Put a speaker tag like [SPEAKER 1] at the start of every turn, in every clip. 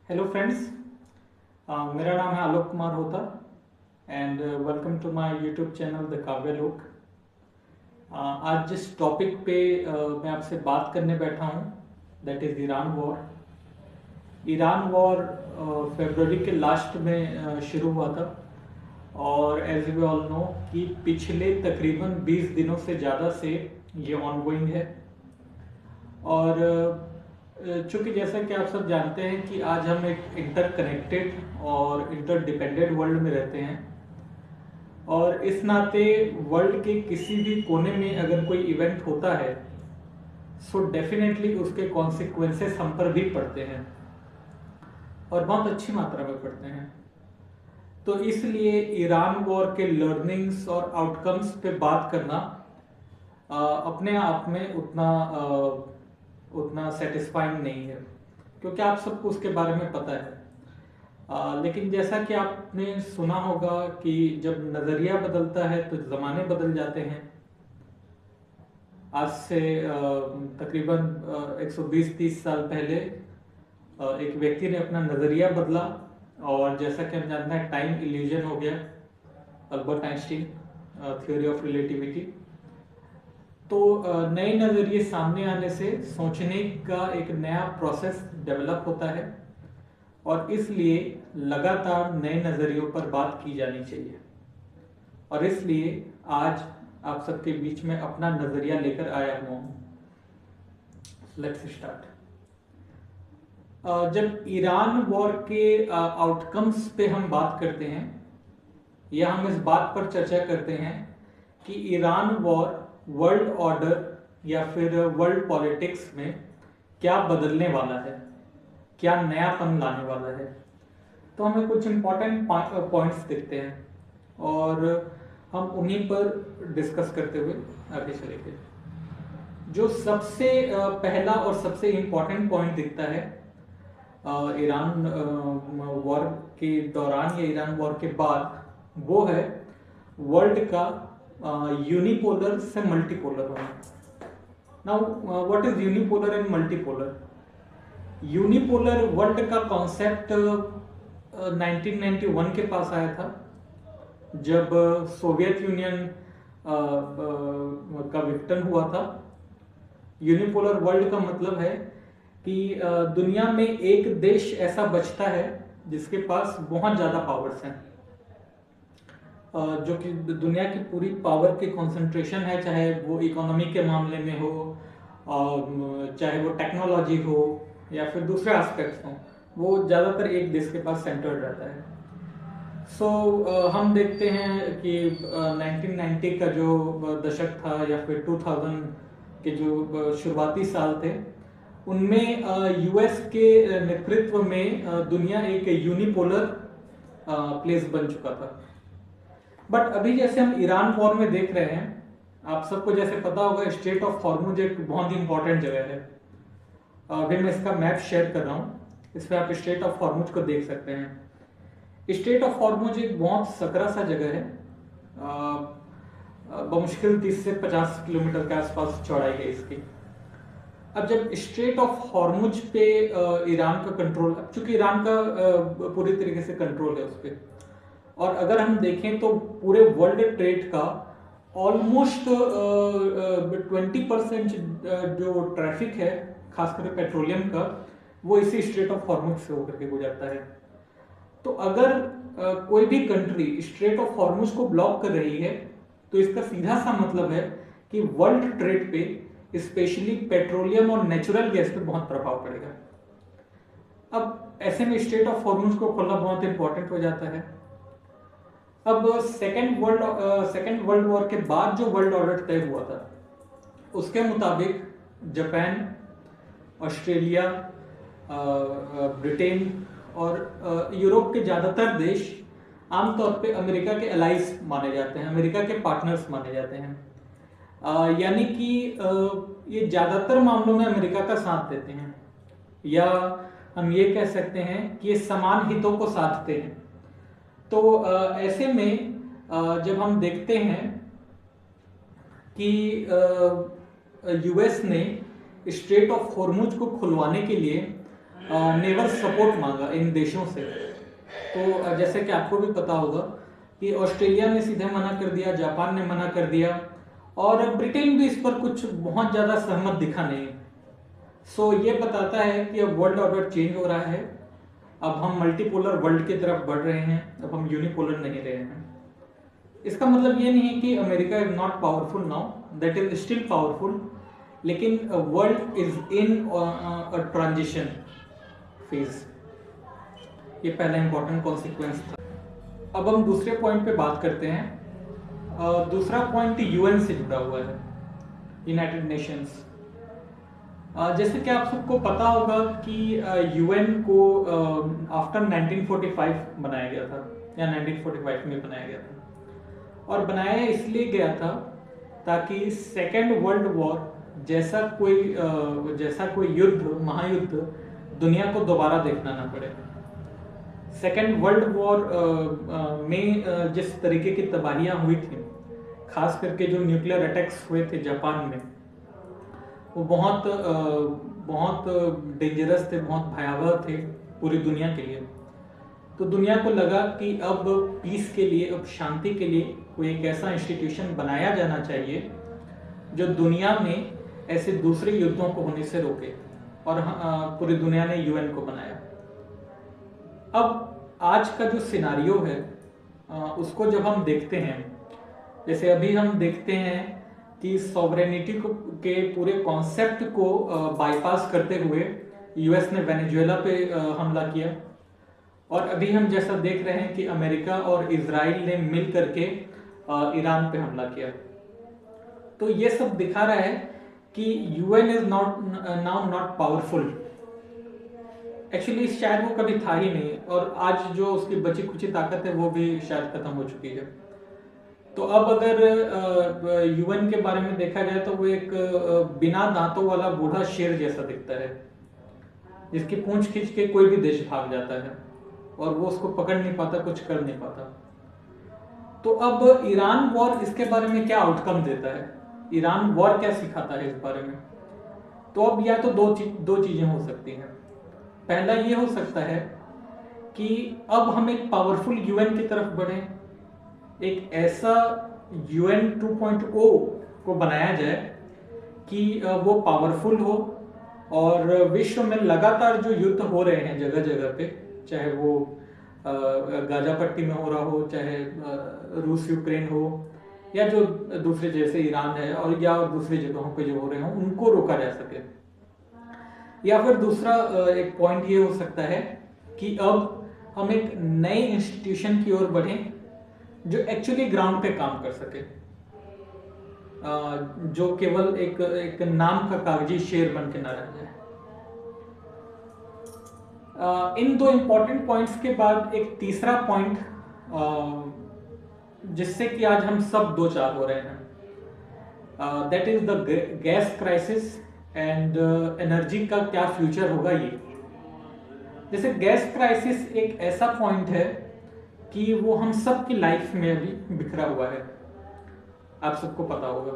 [SPEAKER 1] Hello friends, मेरा नाम है आलोक कुमार होता and welcome to my YouTube channel the Kavya Lok. आज जिस टॉपिक पे मैं आपसे बात करने बैठा हूँ that is Iran war. Iran war फरवरी के लास्ट में शुरू हुआ था और एज वी ऑल नो कि पिछले तकरीबन 20 दिनों से ज़्यादा से ये ऑनगोइंग है। और चूँकि जैसा कि आप सब जानते हैं कि आज हम एक इंटरकनेक्टेड और इंटरडिपेंडेंट वर्ल्ड में रहते हैं और इस नाते वर्ल्ड के किसी भी कोने में अगर कोई इवेंट होता है सो डेफिनेटली उसके कॉन्सिक्वेंसेस हम पर भी पड़ते हैं और बहुत अच्छी मात्रा में पड़ते हैं। तो इसलिए ईरान वॉर के लर्निंग्स और आउटकम्स पे बात करना अपने आप में उतना सेटिस्फाइंग नहीं है क्योंकि आप सबको उसके बारे में पता है। लेकिन जैसा कि आपने सुना होगा कि जब नज़रिया बदलता है तो ज़माने बदल जाते हैं। आज से तकरीबन 120-30 साल पहले एक व्यक्ति ने अपना नज़रिया बदला और जैसा कि हम जानते हैं टाइम इल्यूजन हो गया, Albert Einstein theory of relativity. तो नए नज़रिए सामने आने से सोचने का एक नया प्रोसेस डेवलप होता है और इसलिए लगातार नए नज़रियों पर बात की जानी चाहिए। और इसलिए आज आप सबके बीच में अपना नज़रिया लेकर आया हुआ हूँ। Let's start. जब ईरान वॉर के आउटकम्स पे हम बात करते हैं या हम इस बात पर चर्चा करते हैं कि ईरान वॉर वर्ल्ड ऑर्डर या फिर वर्ल्ड पॉलिटिक्स में क्या बदलने वाला है, क्या नयापन लाने वाला है, तो हमें कुछ इम्पोर्टेंट पॉइंट्स दिखते हैं और हम उन्हीं पर डिस्कस करते हुए आगे चलेंगे। जो सबसे पहला और सबसे इम्पोर्टेंट पॉइंट दिखता है ईरान वॉर के दौरान या ईरान वॉर के बाद, वो है वर्ल्ड का यूनिपोलर से मल्टीपोलर होना। Now what is unipolar and multipolar? Unipolar world का कॉन्सेप्ट 1991 के पास आया था जब सोवियत यूनियन का विघटन हुआ था। यूनिपोलर वर्ल्ड का मतलब है कि दुनिया में एक देश ऐसा बचता है जिसके पास बहुत ज़्यादा पावर्स हैं, जो कि दुनिया की पूरी पावर की कंसंट्रेशन है, चाहे वो इकोनॉमी के मामले में हो, चाहे वो टेक्नोलॉजी हो या फिर दूसरे एस्पेक्ट्स हो, वो ज़्यादातर एक देश के पास सेंटर्ड रहता है। हम देखते हैं कि 1990 का जो दशक था या फिर 2000 के जो शुरुआती साल थे उनमें यूएस के नेतृत्व में दुनिया एक यूनिपोलर प्लेस बन चुका था। बट अभी जैसे हम ईरान वॉर में देख रहे हैं, आप सबको जैसे पता होगा स्ट्रेट ऑफ हॉर्मुज एक बहुत ही इंपॉर्टेंट जगह है। अभी मैं इसका मैप शेयर कर रहा हूँ, इस पर आप स्ट्रेट ऑफ हॉर्मुज को देख सकते हैं। स्ट्रेट ऑफ हॉर्मुज एक बहुत सकरा सा जगह है, बमुश्किल 30 से 50 किलोमीटर के आसपास चौड़ाई है इसकी। अब जब स्ट्रेट ऑफ हॉर्मुज पे ईरान का कंट्रोल, चूंकि ईरान का पूरी तरीके से कंट्रोल है उस पर, और अगर हम देखें तो पूरे वर्ल्ड ट्रेड का ऑलमोस्ट 20% जो ट्रैफिक है खासकर पेट्रोलियम का, वो इसी स्ट्रेट ऑफ हॉर्मुज से होकर के गुजरता है। तो अगर कोई भी कंट्री स्ट्रेट ऑफ हॉर्मुज को ब्लॉक कर रही है तो इसका सीधा सा मतलब है कि वर्ल्ड ट्रेड पे स्पेशली पेट्रोलियम और नेचुरल गैस पे बहुत प्रभाव पड़ेगा। अब ऐसे में स्ट्रेट ऑफ हॉर्मुज को खोलना बहुत इंपॉर्टेंट हो जाता है। अब सेकेंड वर्ल्ड वॉर के बाद जो वर्ल्ड ऑर्डर तय हुआ था उसके मुताबिक जापान, ऑस्ट्रेलिया, ब्रिटेन और यूरोप के ज़्यादातर देश आमतौर पे अमेरिका के एलाइज माने जाते हैं, अमेरिका के पार्टनर्स माने जाते हैं। यानी कि ये ज़्यादातर मामलों में अमेरिका का साथ देते हैं, या हम ये कह सकते हैं कि ये समान हितों को साधते हैं। तो ऐसे में जब हम देखते हैं कि यूएस ने स्ट्रेट ऑफ हॉर्मुज को खुलवाने के लिए नेवल सपोर्ट मांगा इन देशों से। तो जैसे कि आपको भी पता होगा कि ऑस्ट्रेलिया ने सीधे मना कर दिया, जापान ने मना कर दिया, और ब्रिटेन भी इस पर कुछ बहुत ज़्यादा सहमत दिखा नहीं। सो ये बताता है कि अब वर्ल्ड ऑर्डर चेंज हो रहा है, अब हम मल्टीपोलर वर्ल्ड की तरफ बढ़ रहे हैं, अब हम यूनिपोलर नहीं रहे हैं। इसका मतलब ये नहीं है कि America is not powerful now, that is still powerful, लेकिन world is in a transition phase. ये पहला इंपॉर्टेंट कॉन्सिक्वेंस था। अब हम दूसरे पॉइंट पे बात करते हैं। दूसरा पॉइंट यूएन से जुड़ा हुआ है, यूनाइटेड नेशंस। जैसे कि आप सबको पता होगा कि यूएन को आफ्टर 1945 बनाया गया था, या 1945 में बनाया गया था, और बनाया इसलिए गया था ताकि सेकेंड वर्ल्ड वॉर जैसा कोई युद्ध, महायुद्ध दुनिया को दोबारा देखना ना पड़े। सेकेंड वर्ल्ड वॉर में जिस तरीके की तबाहियां हुई थी, खास करके जो न्यूक्लियर अटैक्स हुए थे जापान में, वो बहुत डेंजरस थे, बहुत भयावह थे पूरी दुनिया के लिए। तो दुनिया को लगा कि अब पीस के लिए, अब शांति के लिए कोई एक ऐसा इंस्टीट्यूशन बनाया जाना चाहिए जो दुनिया में ऐसे दूसरे युद्धों को होने से रोके, और पूरी दुनिया ने यूएन को बनाया। अब आज का जो सिनारियो है उसको जब हम देखते हैं, जैसे अभी हम देखते हैं कि सॉवरेनिटी के पूरे कॉन्सेप्ट को बाईपास करते हुए यूएस ने वेनेजुएला पे हमला किया, और अभी हम जैसा देख रहे हैं कि अमेरिका और इजराइल ने मिल करके ईरान पे हमला किया। तो ये सब दिखा रहा है कि UN is now not powerful. Actually शायद वो कभी था ही नहीं, और आज जो उसकी बची कुची ताकत है वो भी शायद खत्म हो चुकी है। तो अब अगर यूएन के बारे में देखा जाए तो वो एक बिना दांतों वाला बूढ़ा शेर जैसा दिखता है, जिसकी पूंछ खींच के कोई भी देश भाग जाता है और वो उसको पकड़ नहीं पाता, कुछ कर नहीं पाता। तो अब ईरान वॉर इसके बारे में क्या आउटकम देता है, ईरान वॉर क्या सिखाता है इस बारे में? तो अब या तो दो चीजें हो सकती हैं। पहला ये हो सकता है कि अब हम एक पावरफुल यूएन की तरफ बढ़ें, एक ऐसा यूएन 2.0 को बनाया जाए कि वो पावरफुल हो, और विश्व में लगातार जो युद्ध हो रहे हैं जगह जगह पे, चाहे वो गाजा पट्टी में हो रहा हो, चाहे रूस यूक्रेन हो, या जो दूसरे जैसे ईरान है, और या दूसरी जगहों पे जो हो रहे हों, उनको रोका जा सके। या फिर दूसरा एक पॉइंट ये हो सकता है कि अब हम एक नए इंस्टीट्यूशन की ओर बढ़ें जो एक्चुअली ग्राउंड पे काम कर सके, जो केवल एक नाम का कागजी शेर बन के ना रह जाए। इन दो इंपॉर्टेंट पॉइंट्स के बाद एक तीसरा पॉइंट जिससे कि आज हम सब दो चार हो रहे हैं, that is the gas crisis and energy का क्या फ्यूचर होगा। ये जैसे गैस क्राइसिस एक ऐसा पॉइंट है कि वो हम सब की लाइफ में अभी बिखरा हुआ है, आप सबको पता होगा।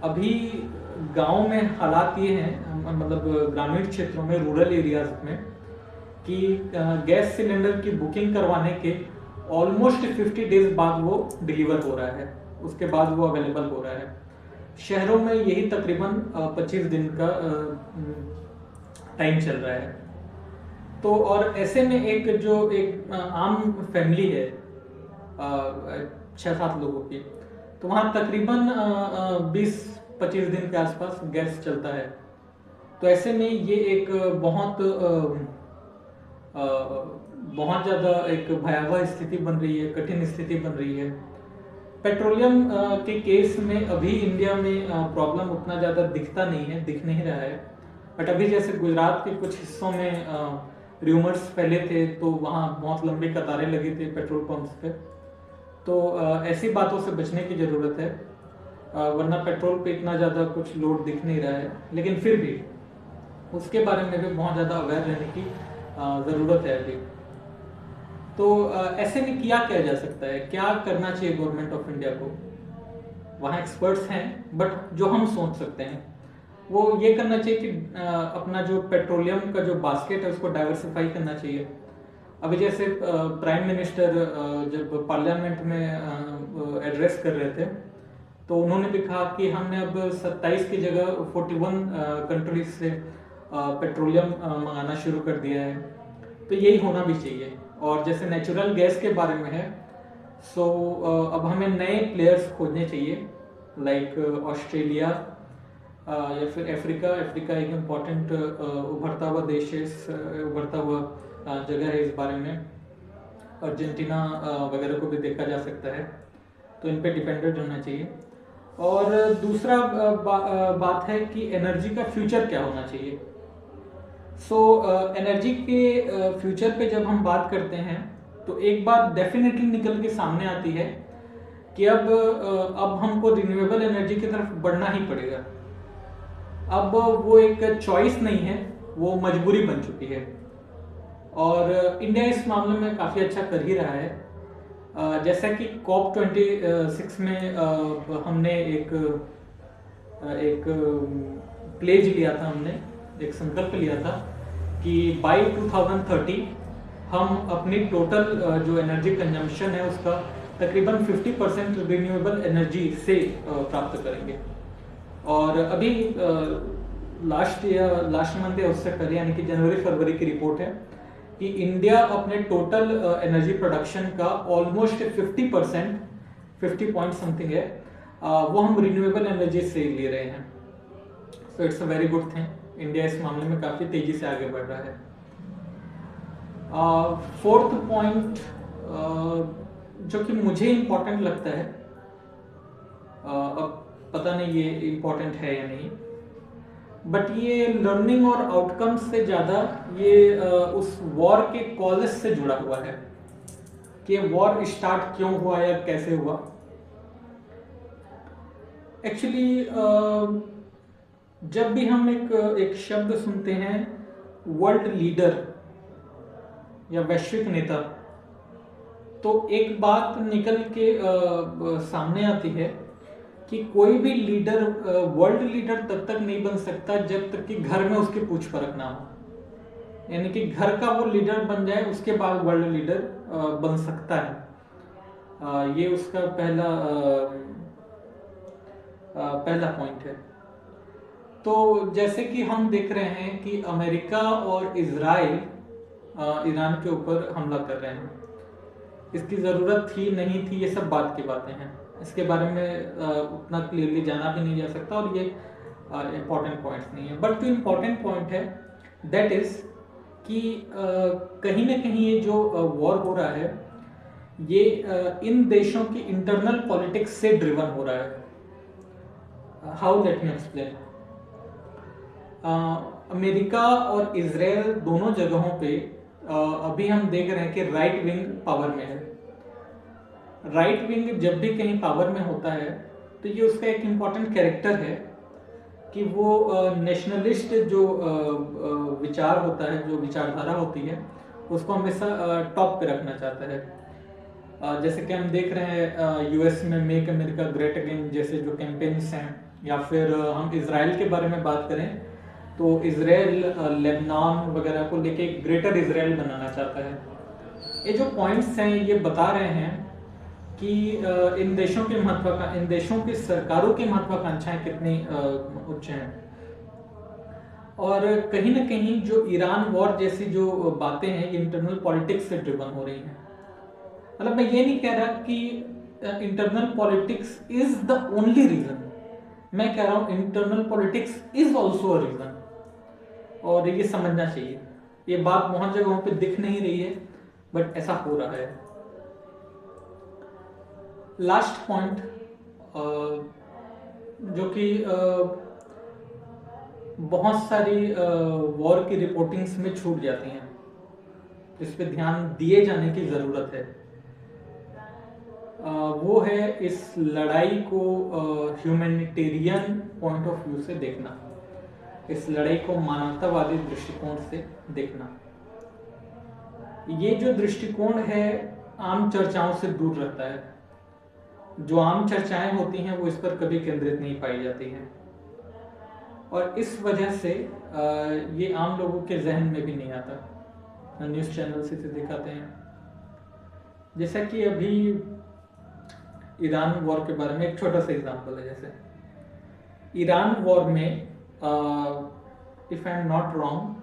[SPEAKER 1] अभी गांव में हालात ये हैं, मतलब ग्रामीण क्षेत्रों में, रूरल एरियाज में, कि गैस सिलेंडर की बुकिंग करवाने के ऑलमोस्ट 50 डेज बाद वो डिलीवर हो रहा है, उसके बाद वो अवेलेबल हो रहा है। शहरों में यही तकरीबन 25 दिन का टाइम चल रहा है। तो और ऐसे में एक आम फैमिली है 6-7 लोगों की, तो वहाँ तकरीबन 20-25 दिन के आसपास गैस चलता है। तो ऐसे में ये एक बहुत ज़्यादा एक भयावह स्थिति बन रही है, कठिन स्थिति बन रही है। पेट्रोलियम के केस में अभी इंडिया में प्रॉब्लम उतना ज़्यादा दिख नहीं रहा है, बट अभी जैसे गुजरात के कुछ हिस्सों में र्यूमर्स फैले थे, तो वहाँ बहुत लंबी कतारें लगी थी पेट्रोल पंप्स पे। तो ऐसी बातों से बचने की ज़रूरत है, वरना पेट्रोल पे इतना ज़्यादा कुछ लोड दिख नहीं रहा है, लेकिन फिर भी उसके बारे में भी बहुत ज़्यादा अवेयर रहने की ज़रूरत है अभी। तो ऐसे में किया जा सकता है, क्या करना चाहिए गवर्नमेंट ऑफ इंडिया को? वहाँ एक्सपर्ट्स हैं, बट जो हम सोच सकते हैं वो ये करना चाहिए कि अपना जो पेट्रोलियम का जो बास्केट है उसको डाइवर्सिफाई करना चाहिए। अभी जैसे प्राइम मिनिस्टर जब पार्लियामेंट में एड्रेस कर रहे थे तो उन्होंने भी कहा कि हमने अब 27 की जगह 41 कंट्रीज से पेट्रोलियम मंगाना शुरू कर दिया है, तो यही होना भी चाहिए। और जैसे नेचुरल गैस के बारे में है, सो अब हमें नए प्लेयर्स खोजने चाहिए, लाइक ऑस्ट्रेलिया या फिर अफ्रीका। अफ्रीका एक इम्पॉर्टेंट उभरता हुआ देश है, उभरता हुआ जगह है इस बारे में। अर्जेंटीना वगैरह को भी देखा जा सकता है, तो इन पे डिपेंडेंट होना चाहिए। और दूसरा बात है कि एनर्जी का फ्यूचर क्या होना चाहिए। सो एनर्जी के फ्यूचर पे जब हम बात करते हैं तो एक बात डेफिनेटली निकल के सामने आती है कि अब हमको रिन्यूएबल एनर्जी की तरफ बढ़ना ही पड़ेगा। अब वो एक चॉइस नहीं है, वो मजबूरी बन चुकी है। और इंडिया इस मामले में काफ़ी अच्छा कर ही रहा है। जैसा कि COP26 में हमने एक प्लेज लिया था, हमने एक संकल्प लिया था कि बाय 2030 हम अपनी टोटल जो एनर्जी कंजम्पशन है उसका तकरीबन 50% रिन्यूएबल एनर्जी से प्राप्त करेंगे। और अभी लास्ट मंथ या उससे पहले यानी कि जनवरी फरवरी की रिपोर्ट है कि इंडिया अपने टोटल एनर्जी प्रोडक्शन का ऑलमोस्ट 50%, 50 पॉइंट समथिंग है, वो हम रिन्यूएबल एनर्जी से ले रहे हैं। So it's a very good thing. India इस मामले में काफ़ी तेज़ी से आगे बढ़ रहा है। फोर्थ पॉइंट जो कि मुझे इम्पोर्टेंट लगता है, अब पता नहीं ये इम्पोर्टेंट है या नहीं, बट ये लर्निंग और आउटकम्स से ज़्यादा ये उस वॉर के कॉजेज से जुड़ा हुआ है कि वॉर स्टार्ट क्यों हुआ या कैसे हुआ। एक्चुअली जब भी हम एक शब्द सुनते हैं वर्ल्ड लीडर या वैश्विक नेता, तो एक बात निकल के सामने आती है कि कोई भी लीडर वर्ल्ड लीडर तब तक नहीं बन सकता जब तक कि घर में उसकी पूछ परख ना हो। यानी कि घर का वो लीडर बन जाए, उसके बाद वर्ल्ड लीडर बन सकता है। ये उसका पहला पॉइंट है। तो जैसे कि हम देख रहे हैं कि अमेरिका और इजराइल ईरान के ऊपर हमला कर रहे हैं। इसकी ज़रूरत थी नहीं थी, ये सब बात की बातें हैं, इसके बारे में उतना क्लियरली जाना भी नहीं जा सकता और ये इम्पॉर्टेंट पॉइंट्स नहीं है। बट जो इम्पॉर्टेंट पॉइंट है दैट इज़ कि कहीं ना कहीं ये जो वॉर हो रहा है ये इन देशों की इंटरनल पॉलिटिक्स से ड्रिवन हो रहा है। How, let me explain. America और इजराइल दोनों जगहों पे अभी हम देख रहे हैं कि राइट विंग पावर में है। राइट विंग जब भी कहीं पावर में होता है तो ये उसका एक इम्पॉर्टेंट कैरेक्टर है कि वो नेशनलिस्ट जो विचार होता है, जो विचारधारा होती है, उसको हमेशा टॉप पे रखना चाहता है। जैसे कि हम देख रहे हैं यूएस में मेक अमेरिका ग्रेट अगेन जैसे जो कैंपेन्स हैं, या फिर हम इजराइल के बारे में बात करें तो इजराइल लेबनान वगैरह को लेके एक ग्रेटर इजराइल बनाना चाहता है। ये जो पॉइंट्स हैं ये बता रहे हैं कि इन देशों की सरकारों की महत्वाकांक्षाएं कितनी उच्च हैं। और कहीं ना कहीं जो ईरान वॉर जैसी जो बातें हैं ये इंटरनल पॉलिटिक्स से ड्रिवन हो रही हैं। मतलब मैं ये नहीं कह रहा कि internal politics is the only reason, मैं कह रहा हूँ internal politics is also a reason, और ये समझना चाहिए। ये बात बहुत जगहों पे दिख नहीं रही है बट ऐसा हो रहा है। लास्ट पॉइंट जो कि बहुत सारी वॉर की रिपोर्टिंग्स में छूट जाती हैं, इस पे ध्यान दिए जाने की ज़रूरत है। वो है इस लड़ाई को ह्यूमैनिटेरियन पॉइंट ऑफ व्यू से देखना, इस लड़ाई को मानवतावादी दृष्टिकोण से देखना। ये जो दृष्टिकोण है आम चर्चाओं से दूर रहता है। जो आम चर्चाएं होती हैं वो इस पर कभी केंद्रित नहीं पाई जाती हैं। और इस वजह से ये आम लोगों के जहन में भी नहीं आता। न्यूज़ चैनल से दिखाते हैं। जैसा कि अभी ईरान वॉर के बारे में एक छोटा सा एग्जांपल है। जैसे ईरान वॉर में if I am not wrong,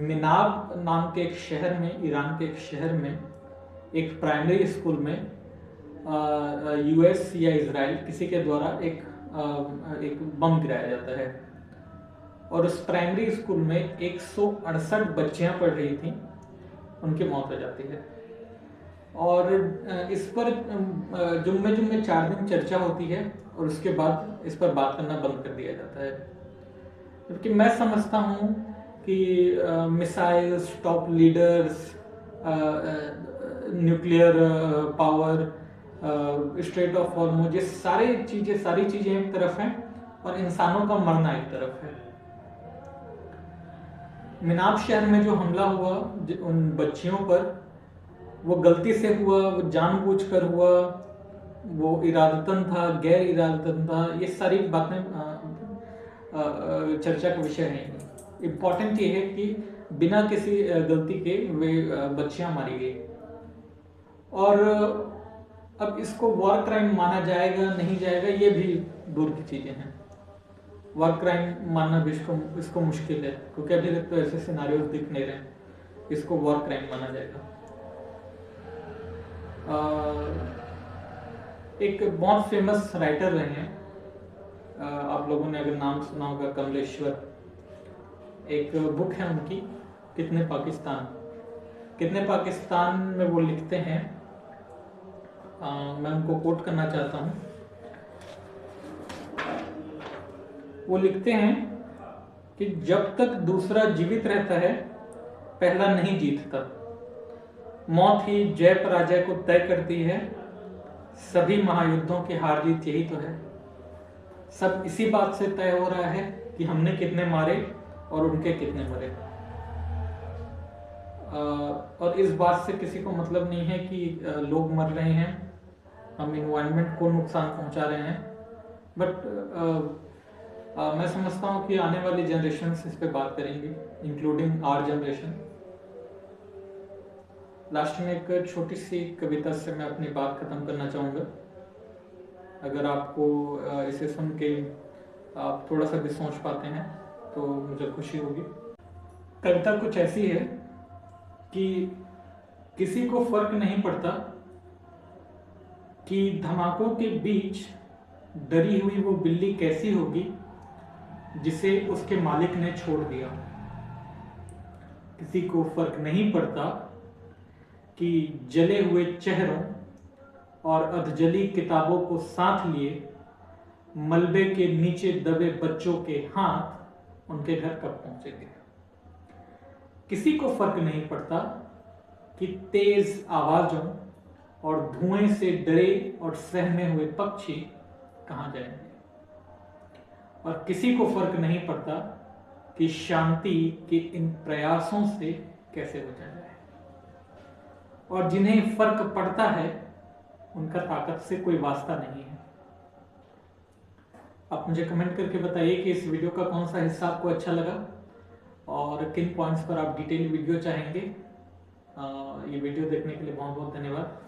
[SPEAKER 1] Minab नाम के एक शहर में, ईरान के एक शहर में, एक प्राइमरी स्कूल में यूएस या इजराइल किसी के द्वारा एक बम गिराया जाता है और उस प्राइमरी स्कूल में 168 बच्चियां पढ़ रही थी, उनकी मौत हो जाती है। और इस पर जुम्मे 4 दिन चर्चा होती है और उसके बाद इस पर बात करना बंद कर दिया जाता है। क्योंकि मैं समझता हूँ कि missiles, top leaders, nuclear power, straight of Hormuz, ये सारी चीजें एक तरफ हैं और इंसानों का मरना एक तरफ है। मिनाब शहर में जो हमला हुआ उन बच्चियों पर, वो गलती से हुआ, वो जानबूझकर हुआ, वो इरादतन था, गैर इरादतन था, ये सारी बातें चर्चा का विषय है। इम्पोर्टेंट ये है कि बिना किसी गलती के वे बच्चियां मारी गई। और अब इसको वॉर क्राइम माना जाएगा नहीं जाएगा, ये भी दूर की चीजें हैं। वॉर क्राइम मानना भी इसको मुश्किल है, क्योंकि अभी तक तो ऐसे सिनारियोस दिख नहीं रहे इसको वॉर क्राइम माना जाएगा। एक बहुत फेमस राइटर रहे हैं, आप लोगों ने अगर नाम सुना होगा, कमलेश्वर। एक बुक है उनकी, कितने पाकिस्तान में वो लिखते हैं, मैं उनको कोट करना चाहता हूँ। वो लिखते हैं कि जब तक दूसरा जीवित रहता है पहला नहीं जीतता, मौत ही जय पराजय को तय करती है, सभी महायुद्धों की हार जीत यही तो है। सब इसी बात से तय हो रहा है कि हमने कितने मारे और उनके कितने मरे। और इस बात से किसी को मतलब नहीं है कि लोग मर रहे हैं, हम इन्वायरमेंट को नुकसान पहुंचा रहे हैं। बट मैं समझता हूँ कि आने वाली जनरेशन इस पे बात करेंगे, इंक्लूडिंग आवर जनरेशन। लास्ट में एक छोटी सी कविता से मैं अपनी बात खत्म करना चाहूँगा। अगर आपको इसे सुन के आप थोड़ा सा भी सोच पाते हैं तो मुझे खुशी होगी। कविता कुछ ऐसी है कि किसी को फर्क नहीं पड़ता कि धमाकों के बीच डरी हुई वो बिल्ली कैसी होगी जिसे उसके मालिक ने छोड़ दिया। किसी को फर्क नहीं पड़ता कि जले हुए चेहरों और अधजली किताबों को साथ लिए मलबे के नीचे दबे बच्चों के हाथ उनके घर कब पहुंचेंगे। किसी को फर्क नहीं पड़ता कि तेज आवाजों और धुएं से डरे और सहमे हुए पक्षी कहां जाएंगे। और किसी को फर्क नहीं पड़ता कि शांति के इन प्रयासों से कैसे बचा जाए। और जिन्हें फर्क पड़ता है उनका ताकत से कोई वास्ता नहीं है। आप मुझे कमेंट करके बताइए कि इस वीडियो का कौन सा हिस्सा आपको अच्छा लगा और किन पॉइंट्स पर आप डिटेल वीडियो चाहेंगे। ये वीडियो देखने के लिए बहुत बहुत धन्यवाद।